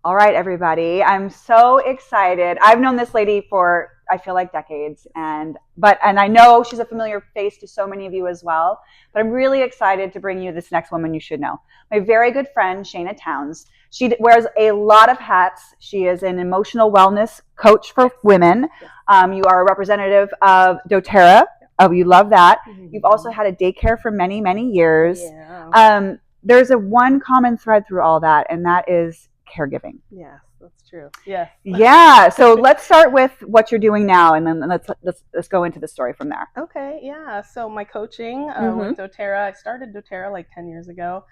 All right, everybody. I'm so excited. I've known this lady for I feel like decades, and I know she's a familiar face to so many of you as well. But I'm really excited to bring you this next woman you should know. My very good friend Shana Towns. She wears a lot of hats. She is an emotional wellness coach for women. You are a representative of doTERRA. Oh, you love that. You've also had a daycare for many, many years. Yeah. There's a one common thread through all that, and that is caregiving. Yes, that's true. Yes. Yeah. So let's start with what you're doing now, and then let's go into the story from there. Okay. Yeah. So my coaching Mhm. with doTERRA, I started doTERRA like 10 years ago.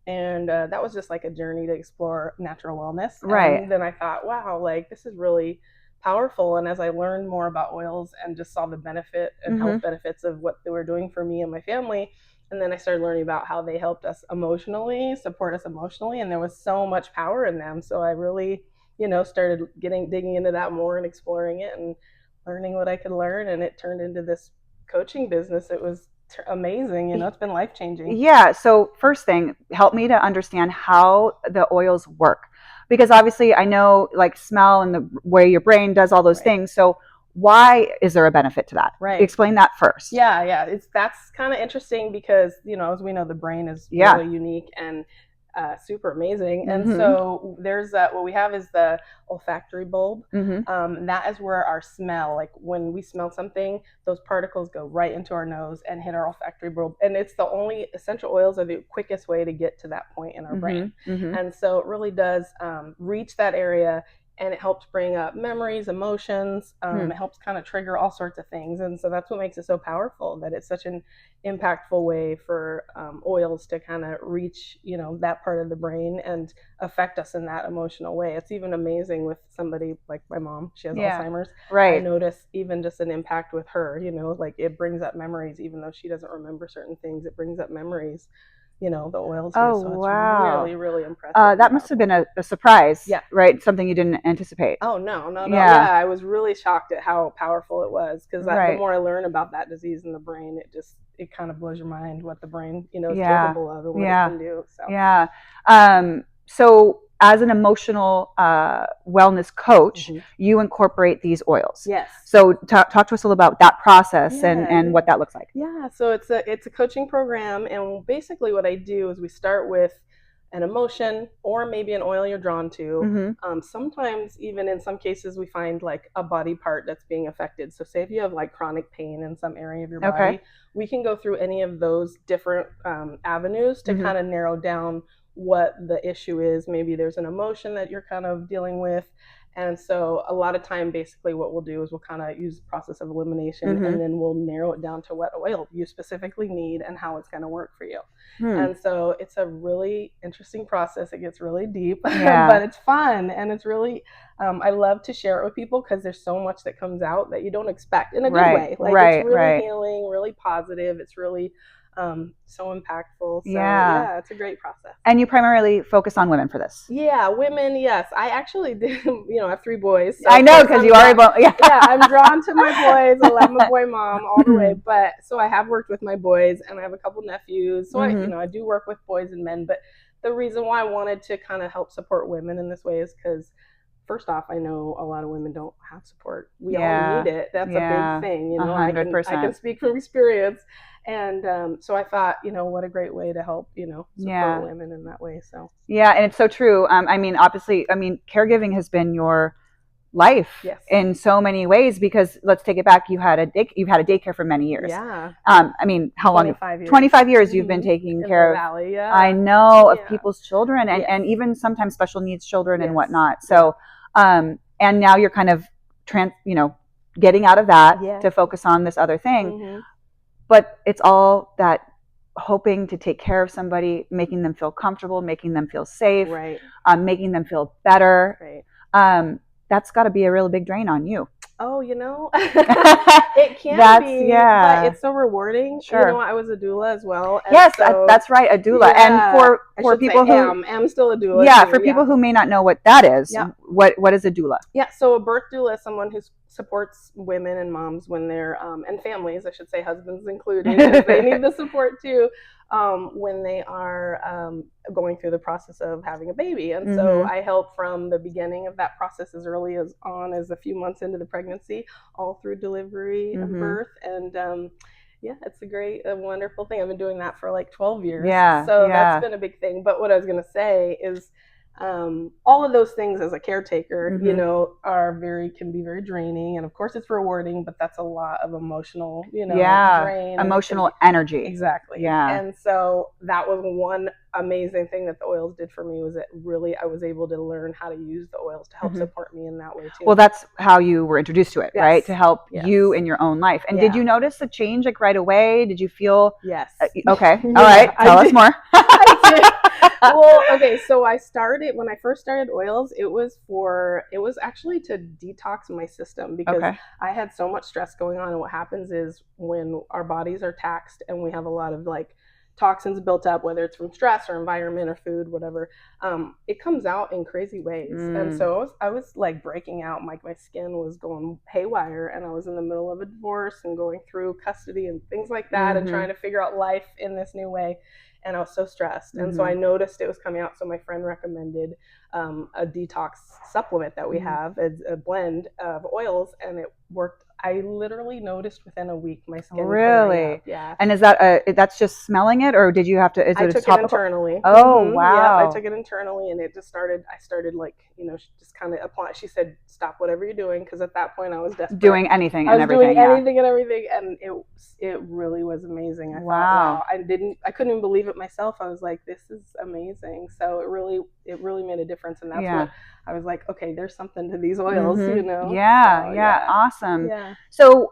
And that was just like a journey to explore natural wellness. Right. And then I thought, wow, like this is really powerful. And as I learned more about oils and just saw the benefit and health benefits of what they were doing for me and my family, and then I started learning about how they helped us emotionally, support us emotionally, and there was so much power in them. So I really, started digging into that more and exploring it and learning what I could learn, and it turned into this coaching business. It was amazing. It's been life changing. Yeah. So first thing, help me to understand how the oils work, because obviously I know like smell and the way your brain does all those things. So why is there a benefit to that? Right. Explain that first. Yeah. That's kind of interesting because, as we know, the brain is really unique and super amazing. And so there's what we have is the olfactory bulb. That is where our smell, like when we smell something, those particles go right into our nose and hit our olfactory bulb. And it's the only essential oils are the quickest way to get to that point in our brain. And so it really does reach that area. And it helps bring up memories, emotions. It helps kind of trigger all sorts of things. And so that's what makes it so powerful, that it's such an impactful way for oils to kind of reach, that part of the brain and affect us in that emotional way. It's even amazing with somebody like my mom. She has Alzheimer's. Right. I notice even just an impact with her, like it brings up memories, even though she doesn't remember certain things, it brings up memories. The oils do. Oh, so it's wow. really, really impressive. That must have been a surprise. Yeah. Right? Something you didn't anticipate. Oh, no. Yeah, I was really shocked at how powerful it was, because the more I learn about that disease in the brain, it kind of blows your mind what the brain, is capable of and what it can do. So. Yeah. So as an emotional wellness coach, you incorporate these oils. Yes. So talk to us a little about that process and what that looks like. Yeah. So it's a coaching program, and basically what I do is we start with an emotion or maybe an oil you're drawn to. Sometimes even in some cases we find like a body part that's being affected. So say if you have like chronic pain in some area of your body, we can go through any of those different avenues to kind of narrow down what the issue is. Maybe there's an emotion that you're kind of dealing with. And so a lot of time, basically what we'll do is we'll kind of use the process of elimination, and then we'll narrow it down to what oil you specifically need and how it's going to work for you. And so it's a really interesting process. It gets really deep, but it's fun. And it's really, I love to share it with people because there's so much that comes out that you don't expect in a good way. Like it's really healing, really positive. It's really so impactful. So yeah, it's a great process. And you primarily focus on women for this? Yeah, women. Yes, I actually did. I have 3 boys. So I know, because you are. Yeah, I'm drawn to my boys. I love my boy mom all the way. But so I have worked with my boys, and I have a couple nephews. So I do work with boys and men. But the reason why I wanted to kind of help support women in this way is because, first off, I know a lot of women don't have support. We all need it. That's a big thing. 100%. I can speak from experience. And so I thought, what a great way to help, support women in that way. So yeah, and it's so true. Obviously, caregiving has been your life in so many ways, because let's take it back. You've had a daycare for many years. Yeah. How long? 25 years. 25 years you've been taking care of. Valley, I know, of people's children and even sometimes special needs children and whatnot. So, and now you're kind of getting out of that to focus on this other thing. But it's all that hoping to take care of somebody, making them feel comfortable, making them feel safe, making them feel better. That's got to be a really big drain on you. Oh, it can be, but it's so rewarding. Sure. I was a doula as well. Yes, so, that's right, a doula. Yeah, and for people who am still a doula. Yeah, for people who may not know what that is, what is a doula? Yeah, so a birth doula is someone who's supports women and moms when they're and families, I should say, husbands included, because they need the support too, when they are going through the process of having a baby. And so I help from the beginning of that process, as early as a few months into the pregnancy, all through delivery and birth. And yeah, it's a wonderful thing. I've been doing that for like 12 years. Yeah. So that's been a big thing. But what I was going to say is, all of those things as a caretaker, you know, can be very draining. And of course it's rewarding, but that's a lot of emotional, drain. Emotional energy. Exactly. Yeah. And so that was one amazing thing that the oils did for me, was that really I was able to learn how to use the oils to help support me in that way too. Well, that's how you were introduced to it, right? To help you in your own life. And did you notice a change like right away? Did you feel? Yes. Okay. All right. Tell us more. Well, okay, so when I first started oils, it was actually to detox my system, because I had so much stress going on. And what happens is, when our bodies are taxed and we have a lot of like toxins built up, whether it's from stress or environment or food, whatever, it comes out in crazy ways. And so I was like breaking out, my skin was going haywire, and I was in the middle of a divorce and going through custody and things like that, and trying to figure out life in this new way. And I was so stressed. And so I noticed it was coming out. So my friend recommended a detox supplement that we have, a blend of oils, and it worked. I literally noticed within a week my skin. Really? Yeah. And is that that's just smelling it, or did you have to? I took it internally. Oh wow! Yeah, I took it internally, and it just started. I started like, just kind of apply. She said, "Stop whatever you're doing," because at that point I was desperate. Doing anything and everything. Doing anything and everything, and it really was amazing. I thought, wow, I couldn't even believe it myself. I was like, this is amazing. So it really made a difference, and that's what I was like, okay, there's something to these oils, Yeah, so, awesome. Yeah. So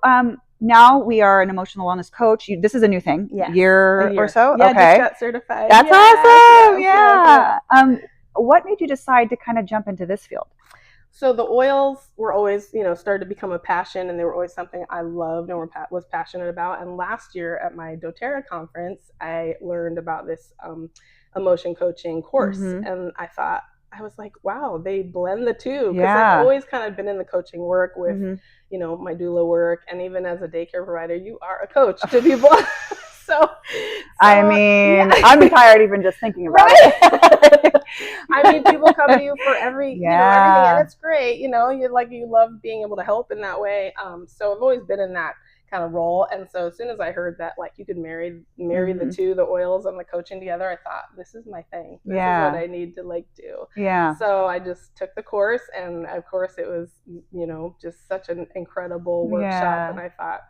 now we are an emotional wellness coach. This is a new thing. Yes. Year or so. Yeah, okay. just got certified. That's awesome. Yeah. What made you decide to kind of jump into this field? So the oils were always, started to become a passion, and they were always something I loved and was passionate about. And last year at my doTERRA conference, I learned about this emotion coaching course, and I was like, wow, they blend the two. Because I've always kind of been in the coaching work with, my doula work, and even as a daycare provider, you are a coach to people. So I mean, I'm tired even just thinking about it. I mean, people come to you for everything, and it's great. You love being able to help in that way. So I've always been in that kind of role. And so as soon as I heard that, like, you could marry the two, the oils and the coaching together, I thought, this is my thing. This is what I need to do. Yeah. So I just took the course, and of course it was, just such an incredible workshop. And I thought,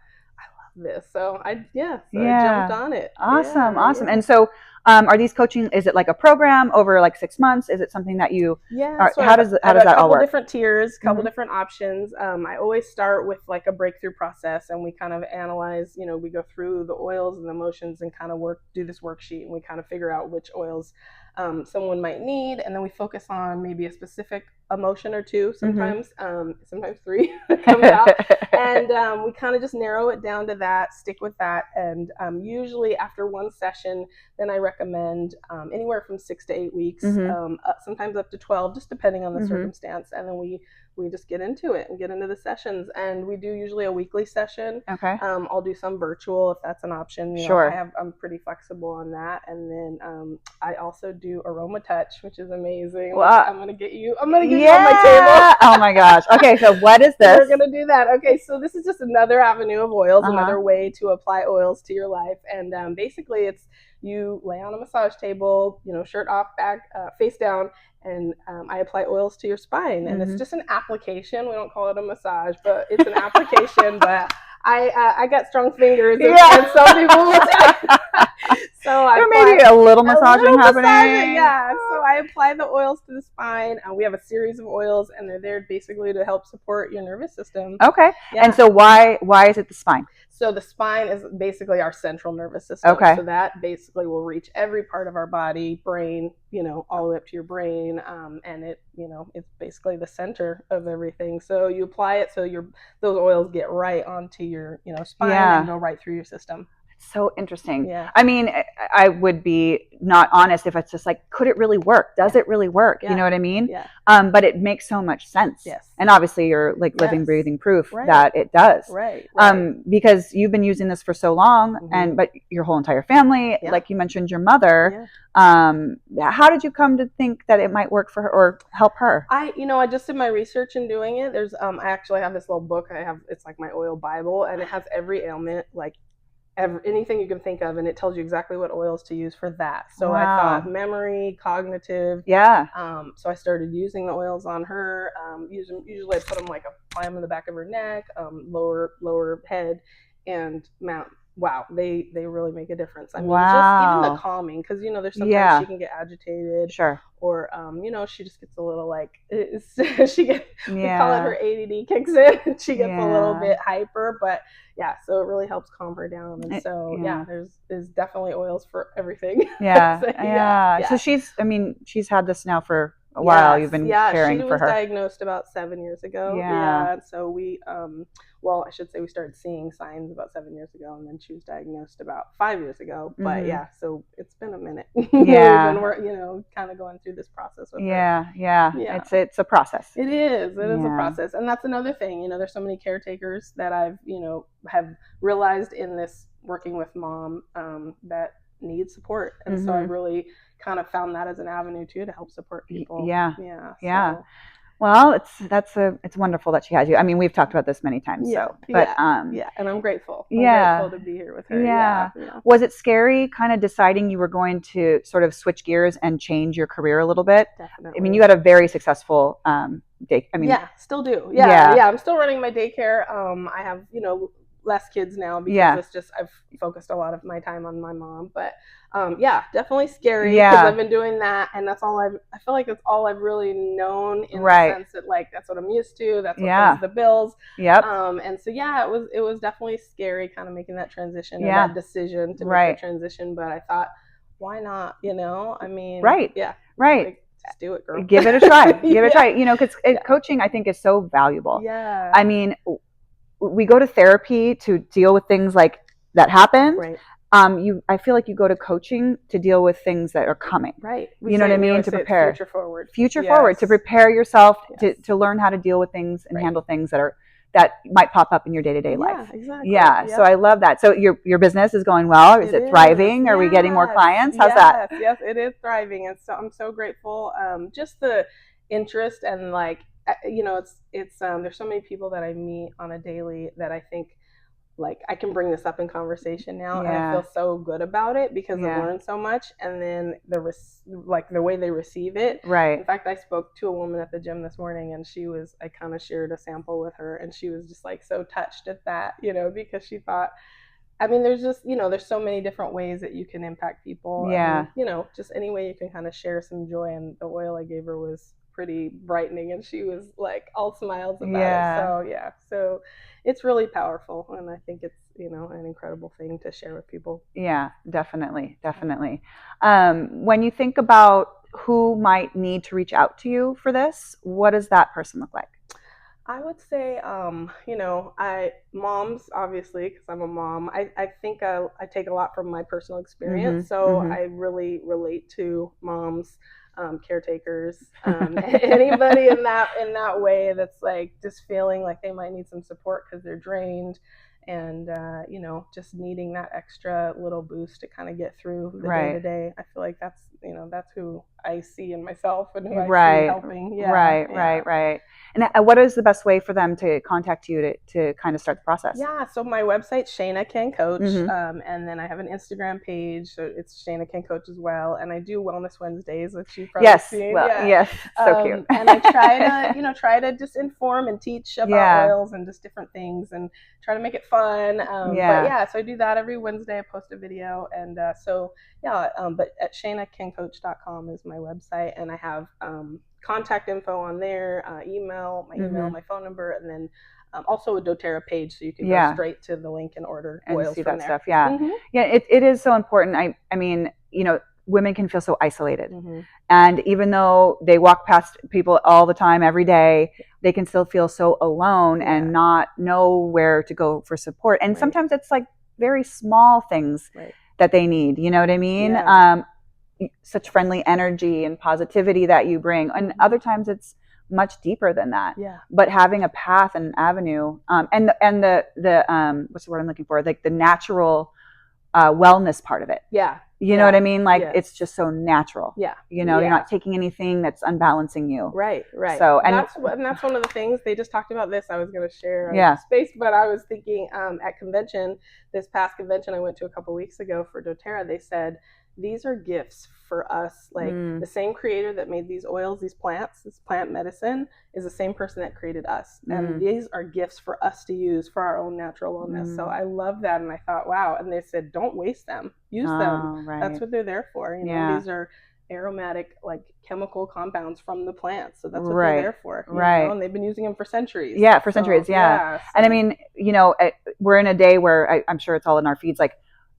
this. So I jumped on it. Awesome. And so are these coaching, is it like a program over like 6 months? Is it something that you so how does that all work? A couple different tiers, couple different options. I always start with like a breakthrough process, and we kind of analyze, we go through the oils and the emotions and kind of do this worksheet, and we kind of figure out which oils someone might need, and then we focus on maybe a specific emotion or two, sometimes 3 comes out, and we kind of just narrow it down to that, stick with that, and usually after one session, then I recommend anywhere from 6 to 8 weeks, sometimes up to 12, just depending on the circumstance, and then we just get into it and get into the sessions, and we do usually a weekly session. Okay. I'll do some virtual if that's an option. Sure. I'm pretty flexible on that, and then I also do aroma touch, which is amazing. Well, I'm gonna get you on my table. Oh my gosh. Okay, so what is this? We're gonna do that. Okay, so this is just another avenue of oils, another way to apply oils to your life, and basically it's you lay on a massage table, shirt off, back, face down, and I apply oils to your spine, and it's just an application. We don't call it a massage, but it's an application. But I got strong fingers, and some people will so there may be a little massaging happening. So I apply the oils to the spine. We have a series of oils, and they're there basically to help support your nervous system. Okay. Yeah. And so why is it the spine? So the spine is basically our central nervous system. Okay. So that basically will reach every part of our body, brain, all the way up to your brain. And it, it's basically the center of everything. So you apply it so those oils get right onto your, spine and go right through your system. So interesting. Yeah. I mean, I would be not honest if it's just like, could it really work? Does it really work? Yeah. You know what I mean? Yeah. But it makes so much sense. Yes. And obviously you're like living, Yes. breathing proof Right. that it does. Right. Right. Because you've been using this for so long, but your whole entire family, like you mentioned, your mother. How did you come to think that it might work for her or help her? I just did my research in doing it. There's I actually have this little book. It's like my oil Bible, and it has every ailment, like anything you can think of, and it tells you exactly what oils to use for that. So I thought memory, cognitive. Yeah. So I started using the oils on her. Usually I put them apply them in the back of her neck, lower head, and mount. Wow, they really make a difference. I mean, just even the calming, because there's sometimes she can get agitated. Sure. Or she just gets a little we call it her ADD kicks in. She gets a little bit hyper, but so it really helps calm her down. And so there's definitely oils for everything. So she's had this now for a while. You've been caring for her. She was diagnosed about 7 years ago. So we I should say we started seeing signs about 7 years ago, and then she was diagnosed about 5 years ago. But so it's been a minute. We've been, kind of going through this process with her. It's a process. It is a process, and that's another thing. There's so many caretakers that I've have realized in this working with mom that need support, and so I really kind of found that as an avenue too to help support people. Well, it's wonderful that she has you. I mean, we've talked about this many times. And I'm grateful. I'm grateful to be here with her. Was it scary kind of deciding you were going to sort of switch gears and change your career a little bit? Definitely. I mean, you had a very successful day. I mean, still do. I'm still running my daycare. I have, less kids now because it's just I've focused a lot of my time on my mom, but definitely scary because I've been doing that, and that's all I feel like that's all I've really known in the sense that that's what I'm used to, that's what pays the bills. And so it was definitely scary kind of making that transition or that decision to make the transition, but I thought, why not? I mean, just do it, girl. Give it a try. Give it a try. Because coaching I think is so valuable. I mean, we go to therapy to deal with things like that happened. Right. I feel like you go to coaching to deal with things that are coming. Right. You know what I mean? To prepare. Future forward. Future forward. To prepare yourself to learn how to deal with things and handle things that might pop up in your day-to-day life. Exactly. So I love that. So your business is going well. Is it thriving? Are we getting more clients? How's that? Yes, it is thriving, and so I'm so grateful. Just the interest and it's there's so many people that I meet on a daily that I think I can bring this up in conversation now, and I feel so good about it because I learned so much, and then the way they receive it. Right. In fact, I spoke to a woman at the gym this morning, and I kind of shared a sample with her, and she was just so touched at that, because she thought, I mean, there's just, there's so many different ways that you can impact people. And, just any way you can kind of share some joy, and the oil I gave her was pretty brightening, and she was all smiles about it. So it's really powerful, and I think it's an incredible thing to share with people. Definitely when you think about who might need to reach out to you for this, what does that person look like? I would say moms, obviously, because I'm a mom. I think I take a lot from my personal experience, so I really relate to moms, caretakers, anybody in that way that's just feeling like they might need some support because they're drained, and just needing that extra little boost to kind of get through the day to day. I feel like that's who I see in myself and who I see helping. Right. And what is the best way for them to contact you to kind of start the process? So my website's Shana Can Coach, and then I have an Instagram page, so it's Shana Can Coach as well. And I do Wellness Wednesdays, which you've probably seen. Yes, so cute. And I try to just inform and teach about oils and just different things, and try to make it fun. So I do that every Wednesday. I post a video, and but at shanacancoach.com is my website, and I have contact info on there, my phone number, and then also a doTERRA page, so you can go straight to the link and order oils see from that there. stuff. It is so important. I mean, women can feel so isolated, and even though they walk past people all the time, every day, they can still feel so alone and not know where to go for support. And sometimes it's very small things Right. that they need. You know what I mean? Yeah. Such friendly energy and positivity that you bring. And other times it's much deeper than that. Yeah. But having a path and an avenue, and the what's the word I'm looking for? Like the natural wellness part of it. Yeah. You know what I mean? Like Yes. it's just so natural. Yeah. You know, Yeah. you're not taking anything that's unbalancing you. Right. Right. So, and that's one of the things they just talked about. This I was going to share Yeah. space, but I was thinking at convention, this past convention I went to a couple weeks ago for doTERRA, they said these are gifts for us. Like the same creator that made these oils, these plants, this plant medicine is the same person that created us. And these are gifts for us to use for our own natural wellness. So I love that. And I thought, wow. And they said, don't waste them. Use them. Right. That's what they're there for. You know, these are aromatic, like chemical compounds from the plants. So that's what they're there for. You know? And they've been using them for centuries. Yeah, for centuries. Yeah. And I mean, you know, we're in a day where I'm sure it's all in our feeds, like,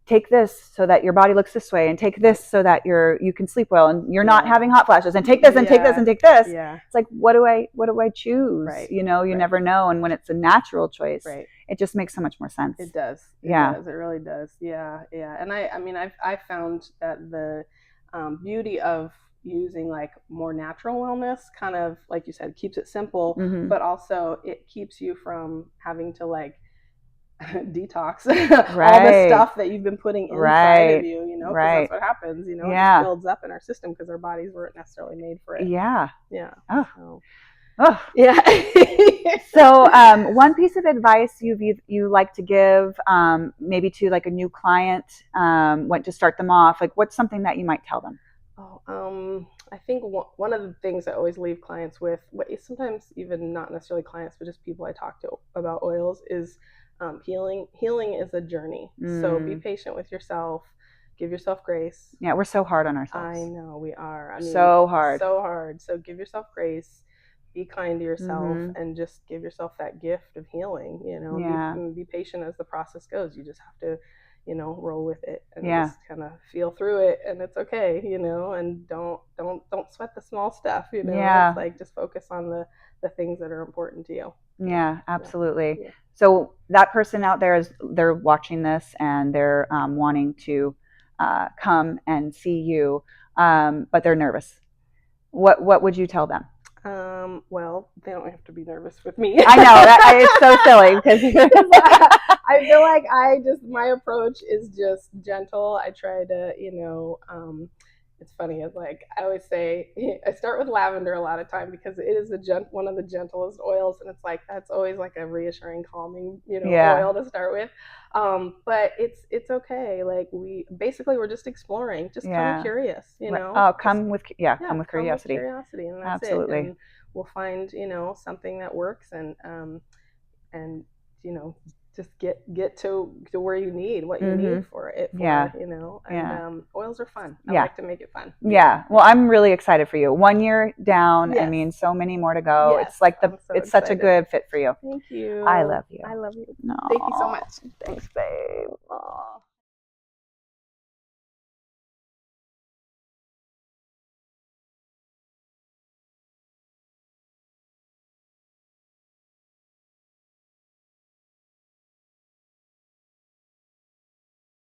take this so that your body looks this way, and take this so that you can sleep well and you're not having hot flashes, and take this and take this and take this. Yeah. It's like, what do I choose? Right. You know, you never know. And when it's a natural choice, right, it just makes so much more sense. It does. It does. It really does. Yeah. Yeah. And I mean, I've found that the beauty of using like more natural wellness, kind of like you said, keeps it simple, but also it keeps you from having to like detox all the stuff that you've been putting inside of you, you know, because that's what happens, you know, it just builds up in our system because our bodies weren't necessarily made for it. Yeah. Yeah. So one piece of advice you like to give, maybe to like a new client, want to start them off, like what's something that you might tell them? I think one of the things I always leave clients with, sometimes even not necessarily clients, but just people I talk to about oils, is healing. Healing is a journey. So be patient with yourself. Give yourself grace. Yeah, we're so hard on ourselves. I know we are. I mean, so hard. So give yourself grace. Be kind to yourself, and just give yourself that gift of healing. You know, be patient as the process goes. You just have to, you know, roll with it and just kind of feel through it, and it's okay. You know, and don't sweat the small stuff. You know, it's like just focus on the things that are important to you. Yeah, absolutely. Yeah. So that person out there they're watching this and they're wanting to come and see you, but they're nervous. What would you tell them? Well, they don't have to be nervous with me. I know it's so silly because I feel like my approach is just gentle. I try to, you know, it's funny. It's like I always say, I start with lavender a lot of time because it is one of the gentlest oils, and it's like that's always like a reassuring, calming, you know, oil to start with. But it's okay. Like we're just exploring. Just come curious, you know. Come with curiosity. Come with curiosity, and that's absolutely. It. And we'll find, you know, something that works, and you know, just get to where you need what you need for it. You know, and oils are fun. I like to make it fun. Yeah. Well, I'm really excited for you. 1 year down. I mean, so many more to go. It's like it's such a good fit for you. Thank you. I love you. I love you. No. Thank you so much. Thanks, babe. Aww.